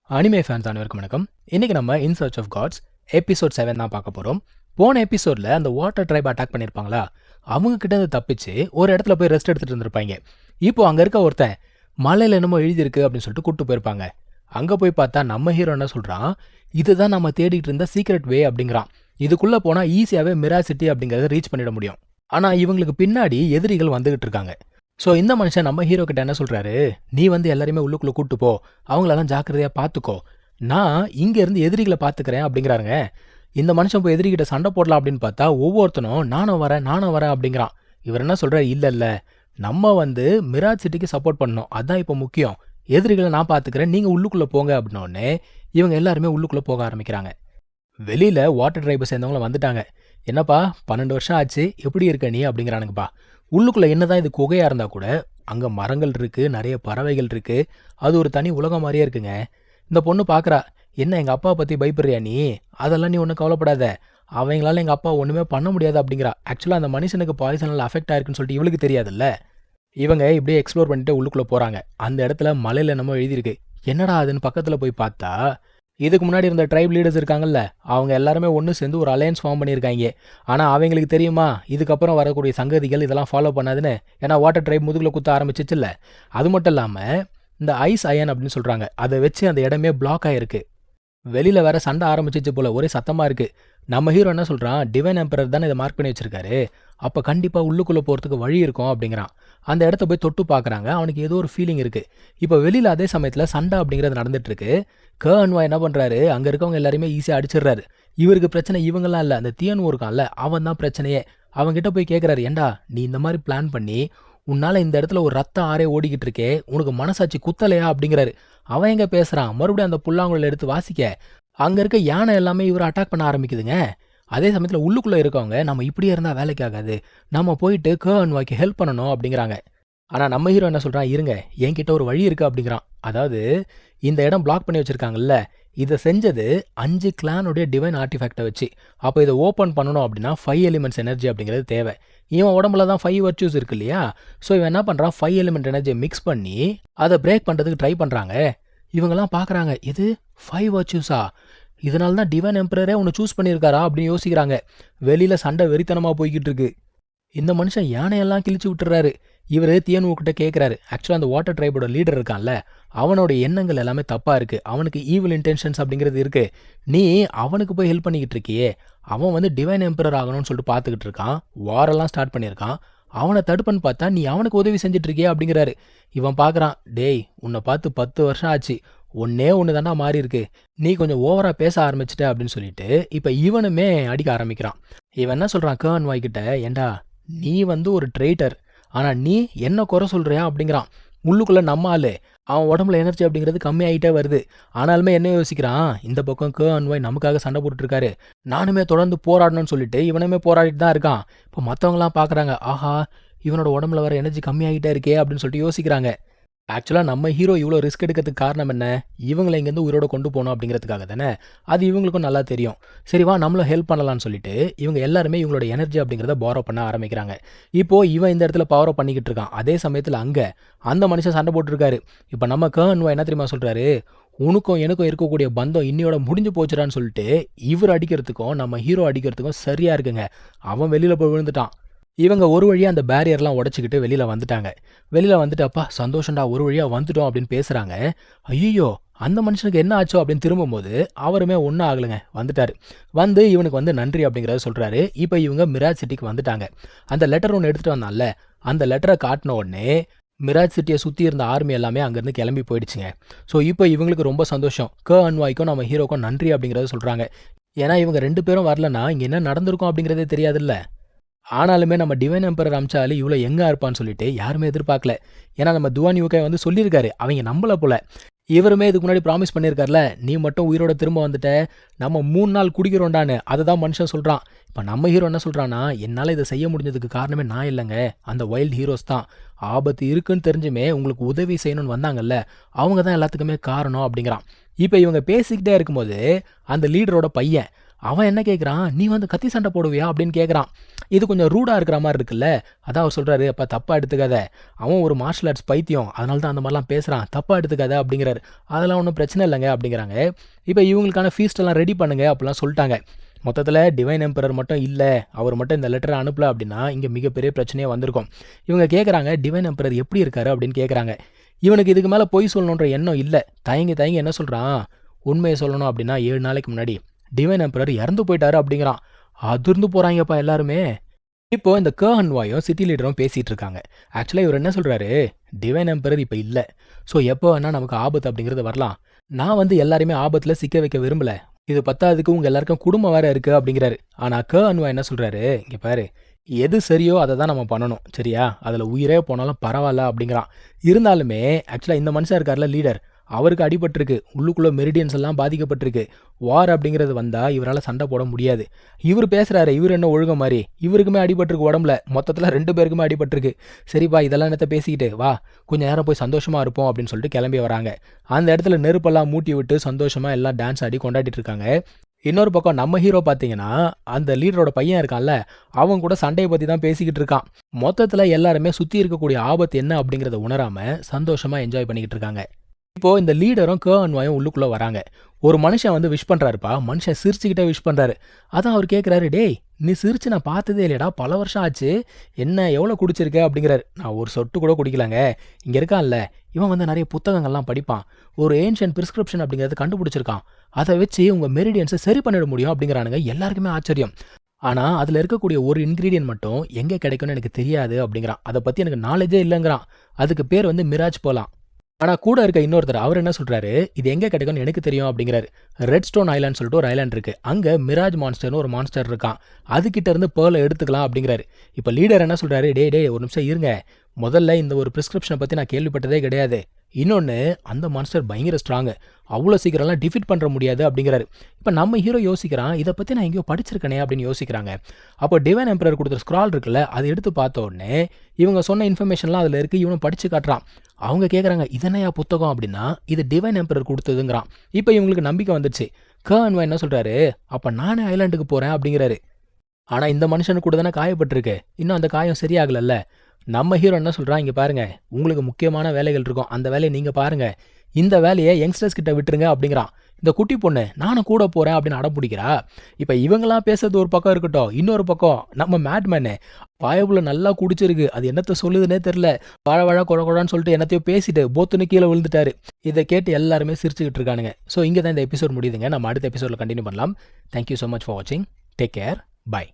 Anime fans அனைவருக்கும் வணக்கம். இன்னைக்கு நம்ம in search of God's episode 7 தான் பார்க்க போகிறோம். போன எபிசோடில் அந்த வாட்டர் ட்ரைப் அட்டாக் பண்ணியிருப்பாங்களா, அவங்க கிட்ட இருந்து தப்பிச்சு ஒரு இடத்துல போய் ரெஸ்ட் எடுத்துகிட்டு இருந்திருப்பாங்க. இப்போ அங்கே இருக்க ஒருத்தன் மலையில் என்னமோ எழுதியிருக்கு அப்படின்னு சொல்லிட்டு கூப்பிட்டு போயிருப்பாங்க. அங்கே போய் பார்த்தா நம்ம ஹீரோ என்ன சொல்கிறான், இதுதான் நம்ம தேடிட்டு இருந்த சீக்ரெட் வே அப்படிங்கிறான். இதுக்குள்ளே போனால் ஈஸியாகவே மிராஜ் சிட்டி அப்படிங்கிறத ரீச் பண்ணிட முடியும். ஆனால் இவங்களுக்கு பின்னாடி எதிரிகள் வந்துகிட்டு இருக்காங்க. ஸோ இந்த மனுஷன் நம்ம ஹீரோ கிட்ட என்ன சொல்கிறாரு, நீ வந்து எல்லாரையுமே உள்ளுக்குள்ளே கூட்டு போ, அவங்களெல்லாம் ஜாக்கிரதையாக பார்த்துக்கோ, நான் இங்கேருந்து எதிரிகளை பார்த்துக்கிறேன் அப்படிங்கிறாருங்க. இந்த மனுஷன் போய் எதிரிகிட்ட சண்டை போடலாம் அப்படின்னு பார்த்தா ஒவ்வொருத்தனும் நானும் வரேன் அப்படிங்கிறான். இவர் என்ன சொல்கிறார், இல்லை நம்ம வந்து மிராஜ் சிட்டிக்கு சப்போர்ட் பண்ணணும், அதுதான் இப்போ முக்கியம், எதிரிகளை நான் பார்த்துக்கிறேன், நீங்கள் உள்ளுக்குள்ளே போங்க அப்படின்னோடனே இவங்க எல்லாருமே உள்ளுக்குள்ளே போக ஆரம்பிக்கிறாங்க. வெளியில் வாட்டர் ட்ரைபை சேர்ந்தவங்களும் வந்துட்டாங்க. என்னப்பா 12 வருஷம் ஆச்சு, எப்படி இருக்க நீ அப்படிங்கிறானுங்கப்பா. உள்ளுக்குள்ளே என்னதான் இது குகையாக இருந்தால் கூட அங்கே மரங்கள் இருக்குது, நிறைய பறவைகள் இருக்குது, அது ஒரு தனி உலகம் மாதிரியே இருக்குங்க. இந்த பொண்ணு பார்க்குறா, என்ன எங்கள் அப்பாவை பற்றி பயப்படுறியா நீ, அதெல்லாம் நீ ஒன்றும் கவலைப்படாத, அவங்களால எங்கள் அப்பா ஒன்றுமே பண்ண முடியாது அப்படிங்கிறா. ஆக்சுவலாக அந்த மனுஷனுக்கு பாய்சனால் அஃபெக்ட் ஆயிருக்குன்னு சொல்லிட்டு இவளுக்கு தெரியாதுல்ல. இவங்க இப்படியே எக்ஸ்ப்ளோர் பண்ணிட்டு உள்ளுக்குள்ளே போகிறாங்க. அந்த இடத்துல மலையில் என்னமோ எழுதியிருக்கு. என்னடா அதுன்னு பக்கத்தில் போய் பார்த்தா, இதுக்கு முன்னாடி இருந்த ட்ரைப் லீடர்ஸ் இருக்காங்கல்ல, அவங்க எல்லாருமே ஒன்று சேர்ந்து ஒரு அலையன்ஸ் ஃபார்ம் பண்ணியிருக்காங்க. ஆனால் அவங்களுக்கு தெரியுமா இதுக்கப்புறம் வரக்கூடிய சங்கதிகள் இதெல்லாம் ஃபாலோ பண்ணாதுன்னு, ஏன்னா வாட்டர் ட்ரைப் முதுகில் குத்த ஆரம்பிச்சிச்சுல்ல. அது மட்டும் இல்லாமல் இந்த ஐஸ் அயன் அப்படின்னு சொல்கிறாங்க, அதை வச்சு அந்த இடமே பிளாக் ஆகிருக்கு. வெளியில் வேற சண்டை ஆரம்பிச்சிச்சு போல, ஒரே சத்தமாக இருக்குது. நம்ம ஹீரோ என்ன சொல்கிறான், டிவைன் எம்பரர் தானே இதை மார்க் பண்ணி வச்சிருக்காரு, அப்போ கண்டிப்பாக உள்ளுக்குள்ளே போகிறதுக்கு வழி இருக்கும் அப்படிங்கிறான். அந்த இடத்த போய் தொட்டு பார்க்குறாங்க, அவனுக்கு ஏதோ ஒரு ஃபீலிங் இருக்குது. இப்போ வெளியில் அதே சமயத்தில் சண்டை அப்படிங்கிறது நடந்துட்டுருக்கு. அன்வா என்ன பண்ணுறாரு, அங்கே இருக்கவங்க எல்லாருமே ஈஸியாக அடிச்சிடுறாரு. இவருக்கு பிரச்சனை இவங்கெல்லாம் இல்லை, அந்த தியன்வோ இருக்கான்ல அவன் தான் பிரச்சனையே. அவங்ககிட்ட போய் கேட்குறாரு, ஏண்டா நீ இந்த மாதிரி பிளான் பண்ணி உன்னால் இந்த இடத்துல ஒரு ரத்த ஆறே ஓடிக்கிட்டு இருக்கே, உனக்கு மனசாட்சி குத்தலையா அப்படிங்கிறாரு. அவன் எங்கே பேசுகிறான், மறுபடியும் அந்த புல்லாங்குழல் எடுத்து வாசிக்க அங்கே இருக்க யானை எல்லாமே இவரை அட்டாக் பண்ண ஆரம்பிக்குதுங்க. அதே சமயத்தில் உள்ளுக்குள்ளே இருக்கவங்க, நம்ம இப்படியே இருந்தால் வேலைக்கு ஆகாது, நம்ம போயிட்டு அன்வாய்க்கு ஹெல்ப் பண்ணணும் அப்படிங்கிறாங்க. ஆனால் நம்ம ஹீரோ என்ன சொல்கிறான், இருங்க என்கிட்ட ஒரு வழி இருக்குது அப்படிங்கிறான். அதாவது இந்த இடம் பிளாக் பண்ணி வச்சுருக்காங்கல்ல, இதை செஞ்சது 5 கிளானுடைய டிவைன் ஆர்டிஃபேக்டை வச்சு. அப்போ இதை ஓப்பன் பண்ணணும் அப்படின்னா 5 எலிமெண்ட்ஸ் எனர்ஜி அப்படிங்கிறது தேவை. இவன் உடம்புல தான் 5 வர்ச்சூஸ் இருக்கு இல்லையா. ஸோ இவன் என்ன பண்ணுறான், 5 எலிமெண்ட் எனர்ஜியை மிக்ஸ் பண்ணி அதை பிரேக் பண்ணுறதுக்கு ட்ரை பண்ணுறாங்க. இவங்கெல்லாம் பார்க்குறாங்க, இது 5 வர்ச்சூஸா, இதனால தான் டிவைன் எம்பரரே ஒன்று சூஸ் பண்ணியிருக்காரா அப்படின்னு யோசிக்கிறாங்க. வெளியில் சண்டை வெறித்தனமாக போய்கிட்டு இருக்கு. இந்த மனுஷன் யானையெல்லாம் கிழிச்சு விட்டுறாரு. இவர் தியன்வோ கிட்ட கேட்குறாரு, ஆக்சுவலாக அந்த வாட்டர் ட்ரைபோட லீடர் இருக்கான்ல, அவனோட எண்ணங்கள் எல்லாமே தப்பாக இருக்குது, அவனுக்கு ஈவில் இன்டென்ஷன்ஸ் அப்படிங்கிறது இருக்குது, நீ அவனுக்கு போய் ஹெல்ப் பண்ணிக்கிட்டு இருக்கியே, அவன் வந்து டிவைன் எம்பரர் ஆகணும்னு சொல்லிட்டு பார்த்துக்கிட்டு இருக்கான், வாரெல்லாம் ஸ்டார்ட் பண்ணியிருக்கான், அவனை தடுப்புன்னு பார்த்தா நீ அவனுக்கு உதவி செஞ்சுட்டு இருக்கியே அப்படிங்கிறாரு. இவன் பார்க்குறான், டேய் உன்னை பார்த்து 10 வருஷம் ஆச்சு, ஒன்று தாண்டா மாறி இருக்கு, நீ கொஞ்சம் ஓவராக பேச ஆரம்பிச்சிட்ட அப்படின்னு சொல்லிட்டு இப்போ இவனுமே அடிக்க ஆரம்பிக்கிறான். இவன் என்ன சொல்கிறான் அன்வாய்கிட்ட, ஏண்டா நீ வந்து ஒரு ட்ரெய்டர், ஆனால் நீ என்ன குறை சொல்கிறியா அப்படிங்கிறான். உள்ளுக்குள்ளே நம்ம ஆளு, அவன் உடம்புல எனர்ஜி அப்படிங்கிறது கம்மியாகிட்டே வருது. ஆனாலுமே என்ன யோசிக்கிறான், இந்த பக்கம் அன்வாய் நமக்காக சண்டை போட்டுட்ருக்காரு, நானுமே தொடர்ந்து போராடணும்னு சொல்லிட்டு இவனுமே போராடிட்டு தான் இருக்கான். இப்போ மற்றவங்களாம் பார்க்குறாங்க, ஆஹா இவனோட உடம்புல வர எனர்ஜி கம்மியாகிட்டே இருக்கே அப்படின்னு சொல்லிட்டு யோசிக்கிறாங்க. ஆக்சுவலாக நம்ம ஹீரோ இவ்வளோ ரிஸ்க் எடுக்கிறதுக்கு காரணம் என்ன, இவங்களை இங்கேருந்து உயிரோட கொண்டு போகணும் அப்படிங்கிறதுக்காக தானே. அது இவங்களுக்கும் நல்லா தெரியும். சரிவா நம்மளும் ஹெல்ப் பண்ணலான்னு சொல்லிட்டு இவங்க எல்லாருமே இவங்களோட எனர்ஜி அப்படிங்கிறத பாரோ பண்ண ஆரம்பிக்கிறாங்க. இப்போது இவன் இந்த இடத்துல பவரோ பண்ணிக்கிட்டு இருக்கான். அதே சமயத்தில் அங்கே அந்த மனுஷன் சண்டை போட்டுருக்காரு. இப்போ நம்ம அன்வா என்ன தெரியுமா சொல்கிறாரு, உனக்கும் எனக்கும் இருக்கக்கூடிய பந்தம் இன்னையோட முடிஞ்சு போச்சுடான்னு சொல்லிட்டு இவர் அடிக்கிறதுக்கும் நம்ம ஹீரோ அடிக்கிறதுக்கும் சரியாக இருக்குங்க. அவன் வெளியில் போய் விழுந்துட்டான். இவங்க ஒரு வழியாக அந்த பேரியர்லாம் உடச்சிக்கிட்டு வெளியில் வந்துட்டாங்க. வெளியில் வந்துட்டு, அப்பா சந்தோஷம்டா ஒரு வழியாக வந்துட்டோம் அப்படின்னு பேசுகிறாங்க. ஐயோ அந்த மனுஷனுக்கு என்ன ஆச்சோ அப்படின்னு திரும்பும்போது அவருமே ஒன்றும் ஆகலைங்க, வந்துட்டார். வந்து இவனுக்கு வந்து நன்றி அப்படிங்கிறத சொல்கிறாரு. இப்போ இவங்க மிராஜ் சிட்டிக்கு வந்துட்டாங்க. அந்த லெட்டர் ஒன்று எடுத்துகிட்டு வந்தான்ல, அந்த லெட்டரை காட்டின உடனே மிராஜ் சிட்டியை சுற்றி இருந்த ஆர்மி எல்லாமே அங்கேருந்து கிளம்பி போயிடுச்சுங்க. ஸோ இப்போ இவங்களுக்கு ரொம்ப சந்தோஷம். அன்வாய்க்கும் நம்ம ஹீரோக்கும் நன்றி அப்படிங்கிறத சொல்கிறாங்க. ஏன்னா இவங்க 2 பேரும் வரலன்னா இங்கே என்ன நடந்திருக்கும் அப்படிங்கிறதே தெரியாதுல்ல. ஆனாலுமே நம்ம டிவைன் எம்பரர் அமிச்சாலே இவ்வளோ எங்கே இருப்பான்னு சொல்லிட்டு யாருமே எதிர்பார்க்கல. ஏன்னா நம்ம துவான் யூகே வந்து சொல்லியிருக்காரு, அவங்க நம்பலை போல. இவருமே இதுக்கு முன்னாடி ப்ராமிஸ் பண்ணியிருக்காருல, நீ மட்டும் உயிரோட திரும்ப வந்துட்ட, நம்ம 3 நாள் குடிக்கிறோண்டான்னு. அதுதான் மனுஷன் சொல்கிறான். இப்போ நம்ம ஹீரோ என்ன சொல்கிறான்னா, என்னால் இதை செய்ய முடிஞ்சதுக்கு காரணமே நான் இல்லைங்க, அந்த வைல்டு ஹீரோஸ் தான். ஆபத்து இருக்குன்னு தெரிஞ்சுமே உங்களுக்கு உதவி செய்யணும்னு வந்தாங்கல்ல, அவங்க தான் எல்லாத்துக்குமே காரணம் அப்படிங்கிறான். இப்போ இவங்க பேசிக்கிட்டே இருக்கும்போது அந்த லீடரோட பையன் அவன் என்ன கேட்குறான், நீ வந்து கத்தி சண்டை போடுவியா அப்படின்னு கேட்குறான். இது கொஞ்சம் ரூடாக இருக்கிற மாதிரி இருக்குல்ல. அதான் அவர் சொல்கிறாரு, அப்பா தப்பாக எடுத்துக்காத, அவன் ஒரு மார்ஷல் ஆர்ட்ஸ் பைத்தியம், அதனால தான் அந்த மாதிரிலாம் பேசுகிறான், தப்பாக எடுத்துக்காத அப்படிங்கிறாரு. அதெல்லாம் ஒன்றும் பிரச்சனை இல்லைங்க அப்படிங்கிறாங்க. இப்போ இவங்களுக்கான ஃபீஸ்டெல்லாம் ரெடி பண்ணுங்க அப்படிலாம் சொல்லிட்டாங்க. மொத்தத்தில் டிவைன் எம்பரர் மட்டும் இல்லை, அவர் மட்டும் இந்த லெட்டரை அனுப்பல அப்படின்னா இங்கே மிகப்பெரிய பிரச்சனையே வந்திருக்கும். இவங்க கேட்குறாங்க, டிவைன் எம்பரர் எப்படி இருக்காரு அப்படின்னு கேட்குறாங்க. இவனுக்கு இதுக்கு மேலே பொய் சொல்லணுன்ற எண்ணம் இல்லை. தயங்கி தயங்கி என்ன சொல்கிறான், உண்மையை சொல்லணும் அப்படின்னா 7 நாளைக்கு முன்னாடி டிவைன் எம்பரர் இறந்து போயிட்டாரு அப்படிங்கிறான். அதிர்ந்து போகிறாங்கப்பா எல்லாருமே. இப்போ இந்த கர்ஹன்வாயும் சிட்டி லீடரும் பேசிகிட்டு இருக்காங்க. ஆக்சுவலாக இவர் என்ன சொல்கிறாரு, டிவைன் எம்பரர் இப்போ இல்லை, ஸோ எப்போ வேணால் நமக்கு ஆபத்து அப்படிங்கிறது வரலாம். நான் வந்து எல்லாருமே ஆபத்தில் சிக்க வைக்க விரும்பல, இது பத்தாவதுக்கு உங்கள் எல்லாருக்கும் குடும்பம் வேறு இருக்குது அப்படிங்கிறாரு. ஆனால் கர்ஹன்வா என்ன சொல்கிறாரு, இங்கே பாரு, எது சரியோ அதை தான் நம்ம பண்ணணும், சரியா, அதில் உயிரே போனாலும் பரவாயில்ல அப்படிங்கிறான். இருந்தாலுமே ஆக்சுவலாக இந்த மனுஷன் இருக்கார்ல லீடர், அவருக்கு அடிபட்டிருக்கு, உள்ளுக்குள்ளே மெரிடியன்ஸ் எல்லாம் பாதிக்கப்பட்டிருக்கு. வார் அப்படிங்கிறது வந்தால் இவரால் சண்டை போட முடியாது. இவர் பேசுகிறாரு, இவர் என்ன ஒழுங்க மாதிரி, இவருக்குமே அடிபட்டிருக்கு உடம்புல, மொத்தத்தில் 2 பேருக்குமே அடிபட்டிருக்கு. சரிப்பா, இதெல்லாம் என்னத்தை பேசிக்கிட்டு வா, கொஞ்சம் நேரம் போய் சந்தோஷமாக இருப்போம் அப்படின்னு சொல்லிட்டு கிளம்பி வராங்க. அந்த இடத்துல நெருப்பெல்லாம் மூட்டி விட்டு சந்தோஷமாக எல்லாம் டான்ஸ் ஆடி கொண்டாடிட்டு இருக்காங்க. இன்னொரு பக்கம் நம்ம ஹீரோ பார்த்தீங்கன்னா, அந்த லீடரோட பையன் இருக்கான்ல, அவன் கூட சண்டையை பற்றி தான் பேசிக்கிட்டு இருக்கான். மொத்தத்தில் எல்லாருமே சுற்றி இருக்கக்கூடிய ஆபத்து என்ன அப்படிங்கிறத உணராமல் சந்தோஷமாக என்ஜாய் பண்ணிக்கிட்டு இருக்காங்க. இப்போ இந்த லீடரும் கர்ஹன்வாயும் உள்ளுக்குள்ளே வராங்க. ஒரு மனுஷன் வந்து விஷ் பண்ணுறாருப்பா, மனுஷன் சிரிச்சுக்கிட்டே விஷ் பண்ணுறாரு. அதான் அவர் கேட்குறாரு, டேய் நீ சிரிச்சு நான் பார்த்ததே இல்லையடா, பல வருஷம் ஆச்சு, என்ன எவ்வளோ குடிச்சிருக்க அப்படிங்கிறாரு. நான் ஒரு சொட்டு கூட குடிக்கலாங்க, இங்கே இருக்கான்ல இவன் வந்து நிறைய புத்தகங்கள்லாம் படிப்பான், ஒரு ஏன்ஷியன்ட் பிரிஸ்கிரிப்ஷன் அப்படிங்கிறத கண்டுபிடிச்சிருக்கான், அதை வச்சு உங்கள் மெரிடியன்ஸை சரி பண்ணிட முடியும் அப்படிங்கிறானுங்க. எல்லாருக்குமே ஆச்சரியம். ஆனால் அதில் இருக்கக்கூடிய ஒரு இன்க்ரீடியன்ட் மட்டும் எங்கே கிடைக்கும்னு எனக்கு தெரியாது அப்படிங்கிறான். அதை பற்றி எனக்கு நாலேஜே இல்லைங்கிறான். அதுக்கு பேர் வந்து மிராஜ் போலாம். ஆனால் கூட இருக்க இன்னொருத்தர் அவர் என்ன சொல்கிறாரு, இது எங்கே கிடைக்கும்னு எனக்கு தெரியும் அப்படிங்கிறாரு. ரெட் ஸ்டோன் ஐலாண்ட் சொல்லிட்டு ஒரு ஐலாண்ட் இருக்குது, அங்கே மிராஜ் மான்ஸ்டர்னு ஒரு மான்ஸ்டர் இருக்கான், அதுக்கிட்ட இருந்து பேர்லை எடுத்துக்கலாம் அப்படிங்கிறாரு. இப்போ லீடர் என்ன சொல்கிறாரு, டே ஒரு நிமிஷம் இருங்க, முதல்ல இந்த ஒரு ப்ரிஸ்கிரிப்ஷனை பற்றி நான் கேள்விப்பட்டதே கிடையாது, இன்னொன்று அந்த மான்ஸ்டர் பயங்கர ஸ்ட்ராங்கு, அவ்வளோ சீக்கிரம்லாம் டிஃபீட் பண்ணுற முடியாது அப்படிங்கிறாரு. இப்போ நம்ம ஹீரோ யோசிக்கிறான், இதை பற்றி நான் எங்கேயோ படிச்சிருக்கனே அப்படின்னு யோசிக்கிறாங்க. அப்போ டிவைன் எம்பரர் கொடுத்த ஸ்க்ரால் இருக்குல்ல, அதை எடுத்து பார்த்த உடனே இவங்க சொன்ன இன்ஃபர்மேஷன்லாம் அதில் இருக்குது, இவனும் படித்து காட்டுறான். அவங்க கேட்குறாங்க, இதனையா புத்தகம் அப்படின்னா, இது டிவைன் எம்பரர் கொடுத்ததுங்கிறான். இப்போ இவங்களுக்கு நம்பிக்கை வந்துடுச்சு. கர்ஹன்வா என்ன சொல்கிறாரு, அப்போ நானே ஐலாண்டுக்கு போகிறேன் அப்படிங்கிறாரு. ஆனால் இந்த மனுஷனுக்கு கூட தானே காயப்பட்டிருக்கு, இன்னும் அந்த காயம் சரியாகலல்ல. நம்ம ஹீரோ என்ன சொல்கிறான், இங்கே பாருங்கள், உங்களுக்கு முக்கியமான வேலைகள் இருக்கும், அந்த வேலையை நீங்கள் பாருங்கள், இந்த வேலையை யங்ஸ்டர்ஸ் கிட்ட விட்டுருங்க அப்படிங்கிறான். இந்த குட்டி பொண்ணு நானும் கூட போகிறேன் அப்படின்னு அடம்பிடிக்கிறா. இப்போ இவங்கெல்லாம் பேசுறது ஒரு பக்கம் இருக்கட்டும், இன்னொரு பக்கம் நம்ம மேட்மேனு பாயபுல நல்லா குடிச்சிருக்கு, அது என்னத்தை சொல்லுதுன்னே தெரில, வாழ குழன்னு சொல்லிட்டு என்னத்தையோ பேசிட்டு போத்துன்னு கீழே விழுந்துட்டாரு. இதை கேட்டு எல்லாருமே சிரிச்சுக்கிட்டு இருக்கானுங்க. ஸோ இங்கே தான் இந்த எபிசோட் முடியுதுங்க. நம்ம அடுத்த எபிசோடில் கண்டினியூ பண்ணலாம். தேங்க்யூ ஸோ மச் ஃபார் வாட்சிங். Take care. பை.